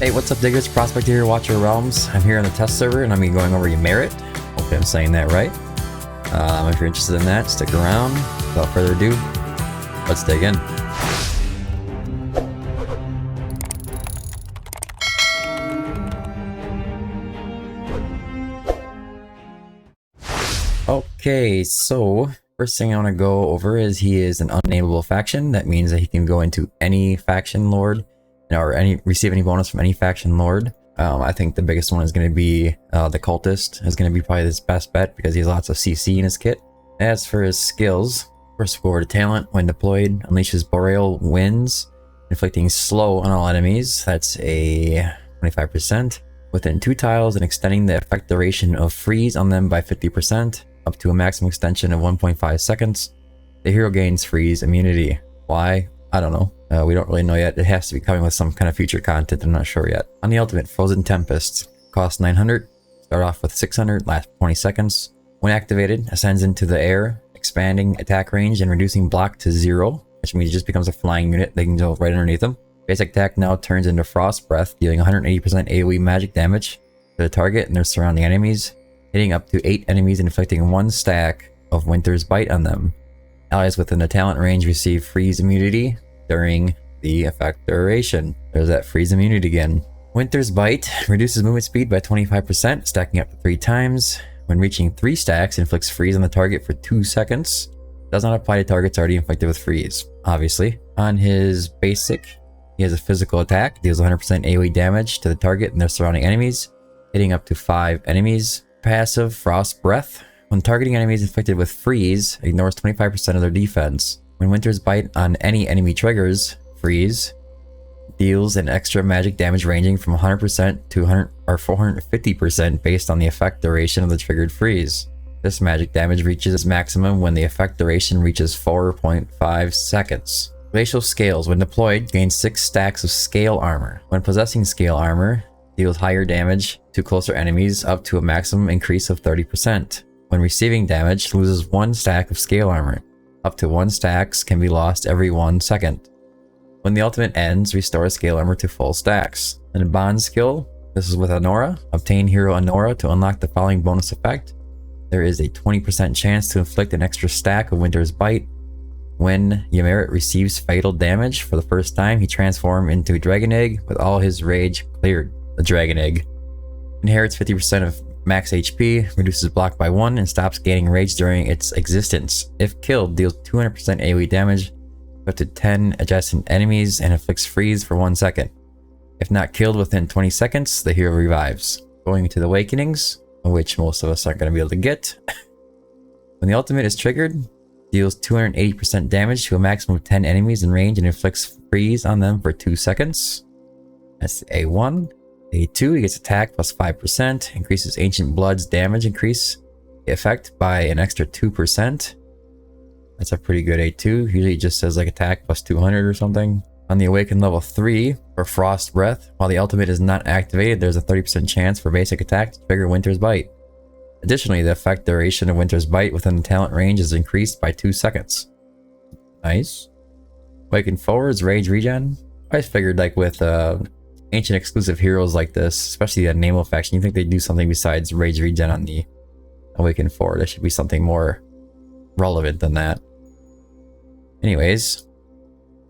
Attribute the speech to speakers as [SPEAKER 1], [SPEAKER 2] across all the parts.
[SPEAKER 1] Hey, what's up, diggers? Prospector here, Watcher Realms. I'm here on the test server, and I'm going to be going over Ymiret. Hopefully I'm saying that right. If you're interested in that, stick around. Without further ado, let's dig in. Okay, so first thing I want to go over is he is an unnameable faction. That means that he can go into any faction lord or receive any bonus from any faction lord. I think the biggest one is going to be the cultist is going to be probably his best bet because he has lots of CC in his kit. As for his skills, first forward talent, when deployed, unleashes boreal winds, inflicting slow on all enemies. That's a 25%. Within 2 tiles and extending the effect duration of freeze on them by 50%, up to a maximum extension of 1.5 seconds. The hero gains freeze immunity. Why? I don't know. We don't really know yet. It has to be coming with some kind of future content. I'm not sure yet. On the ultimate, Frozen Tempest. Costs 900. Start off with 600. Last 20 seconds. When activated, ascends into the air, expanding attack range and reducing block to 0, which means it just becomes a flying unit. They can go right underneath them. Basic attack now turns into Frost Breath, dealing 180% AoE magic damage to the target and their surrounding enemies, hitting up to 8 enemies and inflicting 1 stack of Winter's Bite on them. Allies within the talent range receive freeze immunity during the effect duration. There's that freeze immunity again. Winter's Bite reduces movement speed by 25%, stacking up to 3 times. When reaching 3 stacks, inflicts freeze on the target for 2 seconds. Does not apply to targets already inflicted with freeze, obviously. On his basic, he has a physical attack, deals 100% AoE damage to the target and their surrounding enemies, hitting up to 5 enemies. Passive, Frost Breath. When targeting enemies inflicted with freeze, ignores 25% of their defense. When Winter's Bite on any enemy triggers freeze, deals an extra magic damage ranging from 100% to 100 or 450% based on the effect duration of the triggered freeze. This magic damage reaches its maximum when the effect duration reaches 4.5 seconds. Glacial Scales. When deployed, gains 6 stacks of scale armor. When possessing scale armor, deals higher damage to closer enemies up to a maximum increase of 30%. When receiving damage, loses 1 stack of scale armor. Up to 1 stacks can be lost every 1 second. When the ultimate ends, restore scale armor to full stacks. And a bond skill, this is with Anora. Obtain hero Anora to unlock the following bonus effect. There is a 20% chance to inflict an extra stack of Winter's Bite. When Ymiret receives fatal damage for the first time, he transforms into a Dragon Egg with all his rage cleared. The Dragon Egg inherits 50% of max HP, reduces block by 1, and stops gaining rage during its existence. If killed, deals 200% AoE damage up to 10 adjacent enemies and inflicts freeze for 1 second. If not killed within 20 seconds, the hero revives. Going to the Awakenings, which most of us aren't going to be able to get. When the ultimate is triggered, deals 280% damage to a maximum of 10 enemies in range and inflicts freeze on them for 2 seconds. That's A1. A2, he gets attack plus 5%, increases Ancient Blood's damage increase effect by an extra 2%. That's a pretty good A2. Usually it just says like attack plus 200 or something. On the Awakened level 3, for Frost Breath, while the ultimate is not activated, there's a 30% chance for basic attack to trigger Winter's Bite. Additionally, the effect duration of Winter's Bite within the talent range is increased by 2 seconds. Nice. Awakened Forward's Rage Regen. I figured like with ancient exclusive heroes like this, especially the Namal faction, you think they'd do something besides Rage Regen on the Awakened Forward. There should be something more relevant than that. Anyways,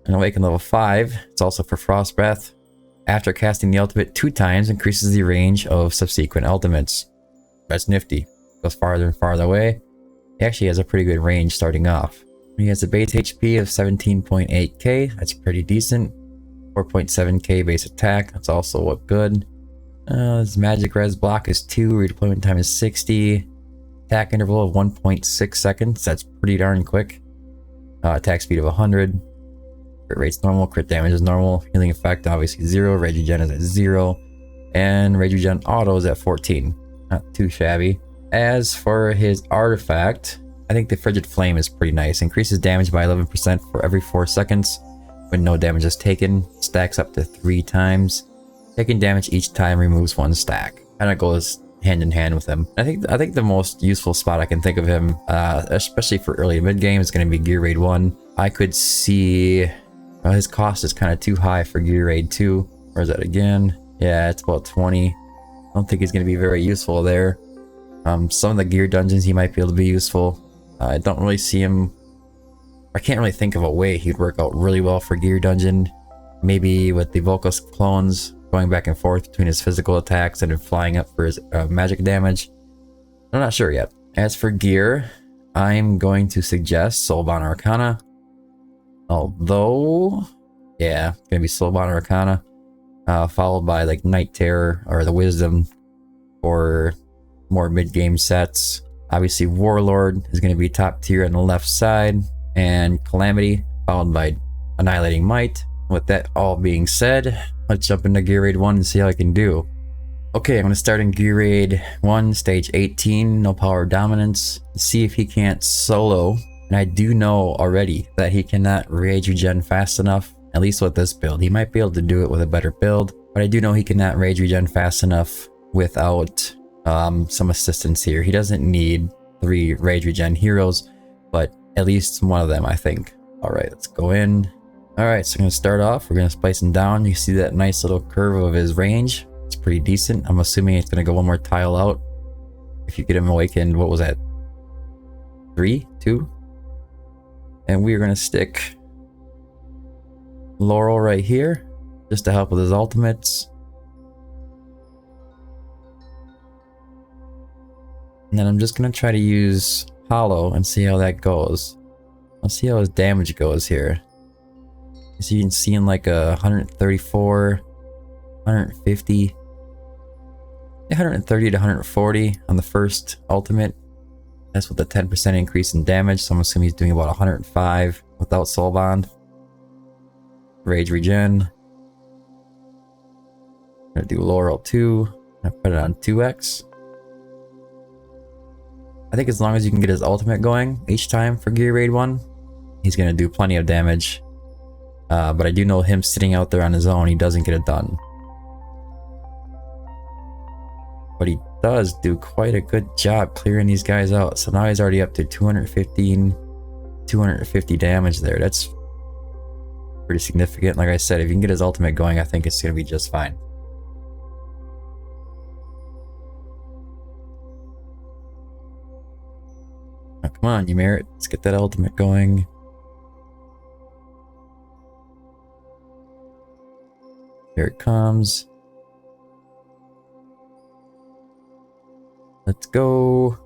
[SPEAKER 1] an Awakened level 5, it's also for Frost Breath. After casting the ultimate 2 times, increases the range of subsequent ultimates. That's nifty. Goes farther and farther away. He actually has a pretty good range starting off. He has a base HP of 17.8k, that's pretty decent. 4.7k base attack, that's also what good. His magic res block is 2, redeployment time is 60. Attack interval of 1.6 seconds, that's pretty darn quick. Attack speed of 100. Crit rate's normal, crit damage is normal. Healing effect obviously 0, Rage Regen is at 0. And Rage Regen auto is at 14. Not too shabby. As for his artifact, I think the Frigid Flame is pretty nice. Increases damage by 11% for every 4 seconds. When no damage is taken, stacks up to 3 times. Taking damage each time removes 1 stack. Kinda goes hand in hand with him. I think the most useful spot I can think of him, especially for early mid game, is going to be Gear Raid 1. I could see his cost is kind of too high for Gear Raid 2. Where is that again? Yeah, it's about 20. I don't think he's going to be very useful there. Some of the gear dungeons he might be able to be useful. I don't really see him. I can't really think of a way he'd work out really well for gear dungeon. Maybe with the Volcus clones going back and forth between his physical attacks and then flying up for his magic damage. I'm not sure yet. As for gear, I'm going to suggest Soulbound Arcana. Although, yeah, it's gonna be Soulbound Arcana, followed by like Night Terror or the Wisdom for more mid-game sets. Obviously, Warlord is going to be top tier on the left side, and Calamity, followed by Annihilating Might. With that all being said, let's jump into Gear Raid 1 and see how I can do. Okay, I'm going to start in Gear Raid 1, stage 18, no power dominance. See if he can't solo. And I do know already that he cannot rage regen fast enough, at least with this build. He might be able to do it with a better build, but I do know he cannot rage regen fast enough without some assistance here. He doesn't need 3 rage regen heroes, but at least one of them, I think. Alright, let's go in. Alright, so I'm going to start off. We're going to splice him down. You see that nice little curve of his range. It's pretty decent. I'm assuming it's going to go one more tile out. If you get him awakened, what was that? 3? 2? And we're going to stick Laurel right here, just to help with his ultimates. And then I'm just going to try to use Hollow and see how that goes. I'll see how his damage goes here. So you can see in like a 134, 150, 130 to 140 on the first ultimate. That's with a 10% increase in damage, so I'm assuming he's doing about 105 without Soul Bond. Rage Regen. I'm going to do Laurel 2. I'm going to put it on 2x. I think as long as you can get his ultimate going each time for Gear Raid 1, he's going to do plenty of damage. But I do know him sitting out there on his own, he doesn't get it done. But he does do quite a good job clearing these guys out. So now he's already up to 250 damage there. That's pretty significant. Like I said, if you can get his ultimate going, I think it's going to be just fine. Now, come on, Ymiret. Let's get that ultimate going. Here it comes. Let's go.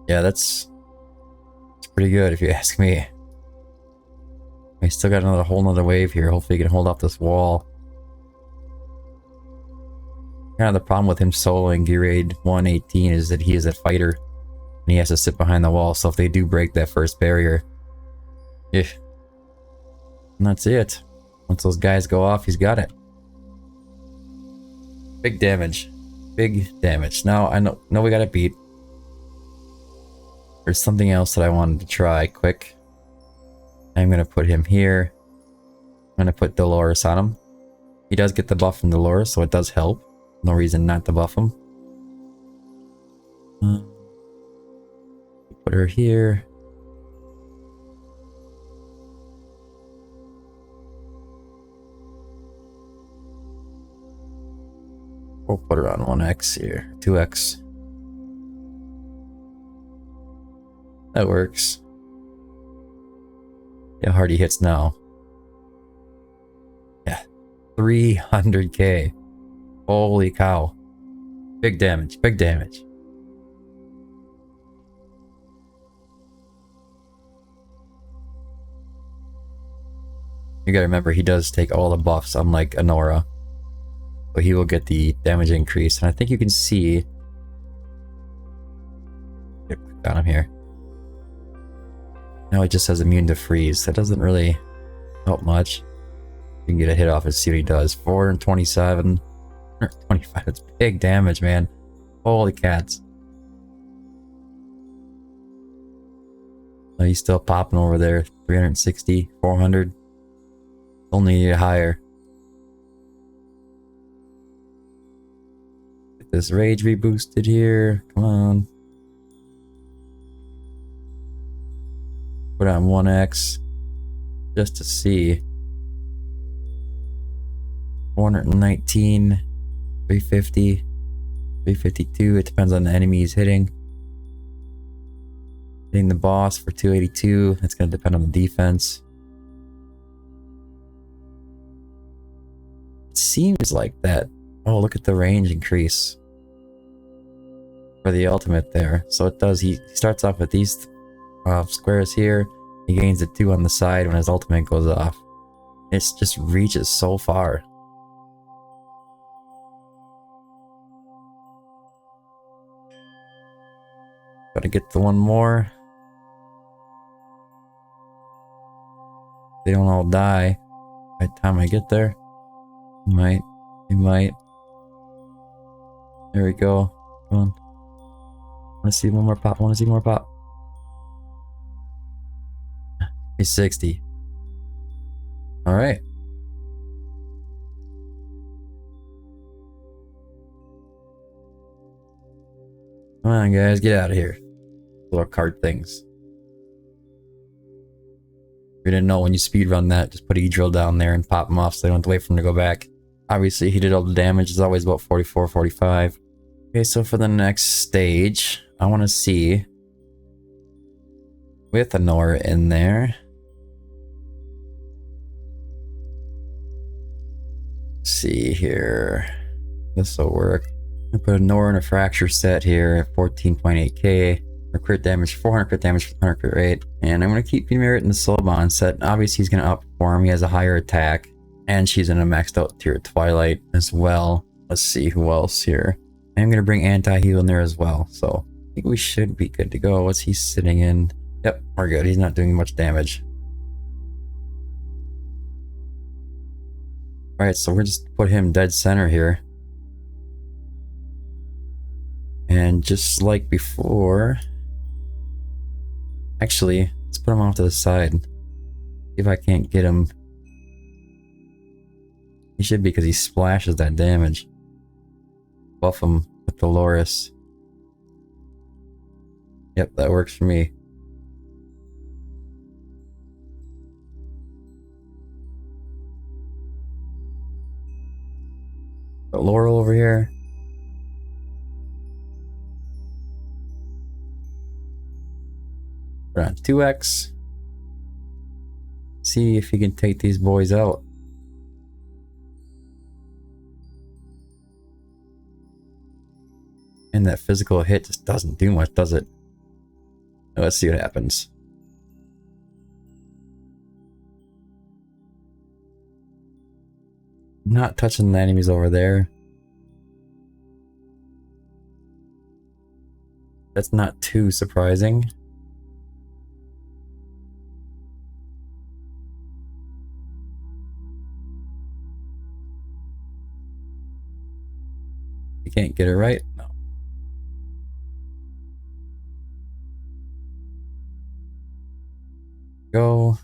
[SPEAKER 1] Yeah, that's pretty good if you ask me. We still got another whole nother wave here. Hopefully he can hold off this wall. Kind of the problem with him soloing Gear Raid 118 is that he is a fighter and he has to sit behind the wall, so if they do break that first barrier, and that's it. Once those guys go off, he's got it. Big damage. Big damage. Now I know we got it beat. There's something else that I wanted to try quick. I'm gonna put him here. I'm gonna put Dolores on him. He does get the buff from Dolores, so it does help. No reason not to buff him. Put her here. We'll put her on 1x here. 2x. That works. Yeah, hard he hits now. Yeah. 300k. Holy cow. Big damage. Big damage. You gotta remember, he does take all the buffs, unlike Anora. But he will get the damage increase. And I think you can see... Click on him here. Now it just says immune to freeze. That doesn't really help much. You can get a hit off and see what he does. 427. 425. That's big damage, man. Holy cats. Oh, he's still popping over there. 360. 400. Only higher. Get this rage reboosted here. Come on. Put on 1x. Just to see. 419, 350, 352. It depends on the enemy he's hitting. Hitting the boss for 282. That's going to depend on the defense. It seems like that. Oh, look at the range increase for the ultimate there. So it does. He starts off with these squares here. He gains a 2 on the side when his ultimate goes off. It just reaches so far. Gotta get the one more. They don't all die by the time I get there. He might. He might. There we go. Come on. Wanna see one more pop? Wanna see more pop? He's 60. Alright. Come on, guys, get out of here. Little card things. If you didn't know, when you speedrun that, just put E-drill down there and pop them off so they don't have to wait for them to go back. Obviously, he did all the damage. It's always about 44, 45. Okay, so for the next stage, I want to see with a Nora in there. Let's see here. This will work. I put a Nora in a fracture set here at 14.8k. For crit damage, 400 crit damage, 100 crit rate. And I'm going to keep Ymiret in the slow bond set. Obviously, he's going to outperform. He has a higher attack. And she's in a maxed out tier Twilight as well. Let's see who else here. I'm going to bring anti-heal in there as well. So I think we should be good to go. What's he sitting in? Yep, we're good. He's not doing much damage. Alright, so we're just put him dead center here. And just like before... Actually, let's put him off to the side. See if I can't get him. He should be because he splashes that damage. Buff him with Dolores. Yep, that works for me. Got Laurel over here. Put on 2x. See if he can take these boys out. And that physical hit just doesn't do much, does it? Let's see what happens. Not touching the enemies over there. That's not too surprising. You can't get it right? No. Go.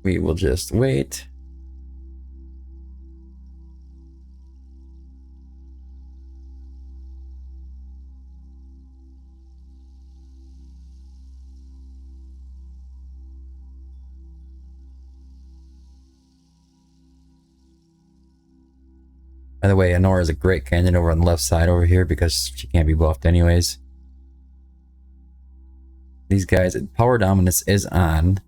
[SPEAKER 1] We will just wait. By the way, Honora is a great candidate over on the left side over here because she can't be buffed anyways. These guys, power dominance is on.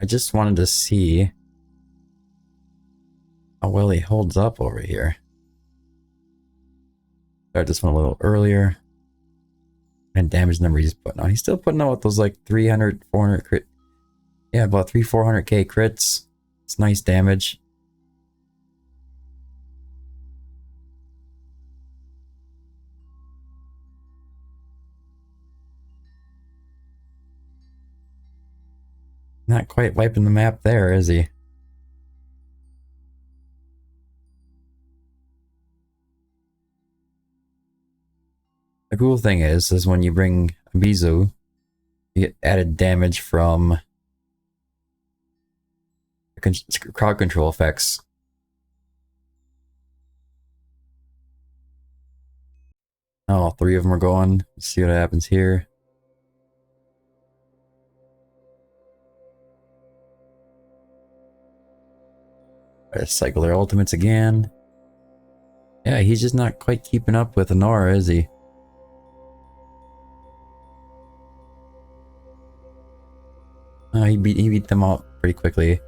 [SPEAKER 1] I just wanted to see how well he holds up over here. Start this one a little earlier. And damage number he's putting on. He's still putting out those like 300, 400 crit. Yeah, about 400k crits. It's nice damage. Not quite wiping the map there, is he? The cool thing is when you bring Bizu, you get added damage from crowd control effects. Oh, 3 of them are going. Let's see what happens here. Let's cycle their ultimates again. Yeah, he's just not quite keeping up with Honora, is he? He beat them out pretty quickly.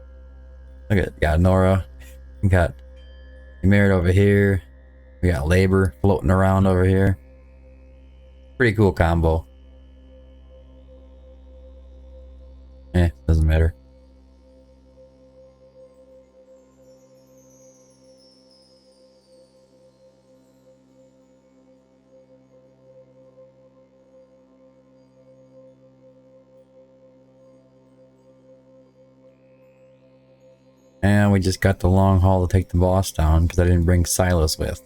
[SPEAKER 1] Look at, got Nora. We got Ymiret over here. We got Labor floating around over here. Pretty cool combo. Doesn't matter. And we just got the long haul to take the boss down because I didn't bring Silas with.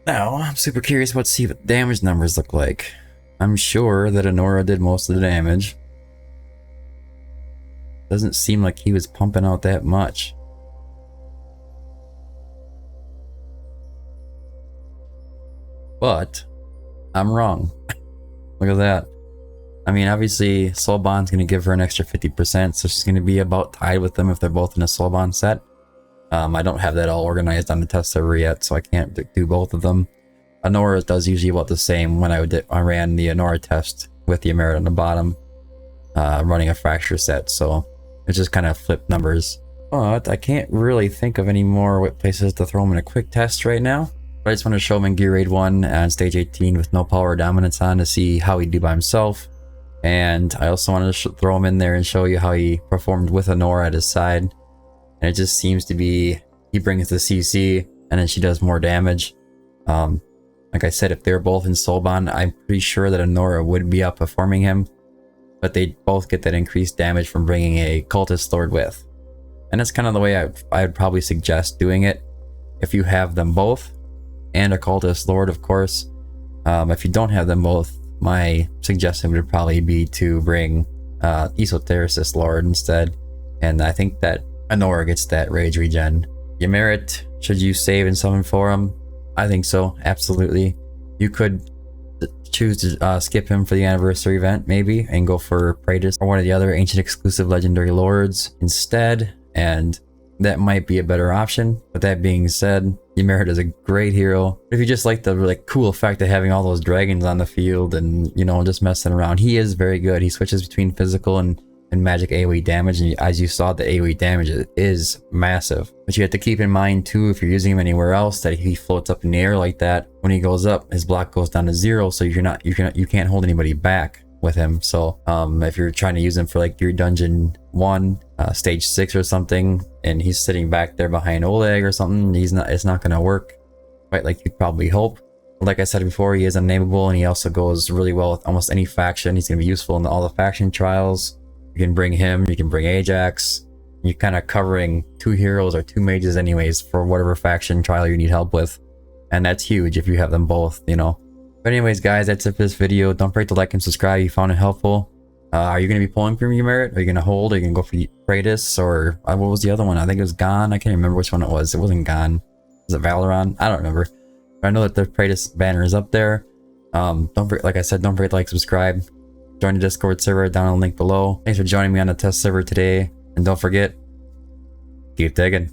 [SPEAKER 1] Now, I'm super curious what the damage numbers look like. I'm sure that Honora did most of the damage. Doesn't seem like he was pumping out that much. But I'm wrong. Look at that. I mean, obviously, Soulbond's going to give her an extra 50%, so she's going to be about tied with them if they're both in a Soulbond set. I don't have that all organized on the test server yet, so I can't do both of them. Honora does usually about the same when I ran the Honora test with the Ymiret on the bottom, running a fracture set, so it's just kind of flipped numbers. But I can't really think of any more places to throw him in a quick test right now. But I just want to show him in Gear Raid 1 on stage 18 with no power dominance on to see how he'd do by himself. And I also wanted to throw him in there and show you how he performed with Honora at his side. And it just seems to be, he brings the CC and then she does more damage. Like I said, if they're both in Soulbond, I'm pretty sure that Honora would be outperforming him. But they both get that increased damage from bringing a Cultist Lord with. And that's kind of the way I'd probably suggest doing it. If you have them both, and a Cultist Lord, of course. If you don't have them both, my suggestion would probably be to bring Esotericist Lord instead. And I think that Honora gets that rage regen. Ymiret, should you save and summon for him? I think so, absolutely. You could choose to skip him for the anniversary event, maybe, and go for Praetus or one of the other ancient exclusive legendary lords instead, and that might be a better option. But that being said, Ymiret is a great hero. If you just like the cool effect of having all those dragons on the field and, you know, just messing around, he is very good. He switches between physical and magic AoE damage, and as you saw, the AoE damage is massive. But you have to keep in mind too, if you're using him anywhere else, that he floats up in the air like that, when he goes up, his block goes down to 0, so you can't hold anybody back with him. So if you're trying to use him for like your dungeon 1, stage 6 or something, and he's sitting back there behind Oleg or something, it's not gonna work quite like you'd probably hope. Like I said before, he is unnameable, and he also goes really well with almost any faction. He's gonna be useful in all the faction trials. You can bring him, you can bring Ajax. You're kind of covering 2 heroes or 2 mages anyways for whatever faction trial you need help with. And that's huge if you have them both, you know. But anyways, guys, that's it for this video. Don't forget to like and subscribe if you found it helpful. Are you going to be pulling from Ymiret? Are you going to hold? Are you going to go for Praetus? Or what was the other one? I think it was Gone. I can't remember which one it was. It wasn't Gone. Was it Valoron? I don't remember. But I know that the Praetus banner is up there. Like I said, don't forget to like, subscribe. Join the Discord server down in the link below. Thanks for joining me on the test server today. And don't forget, keep digging.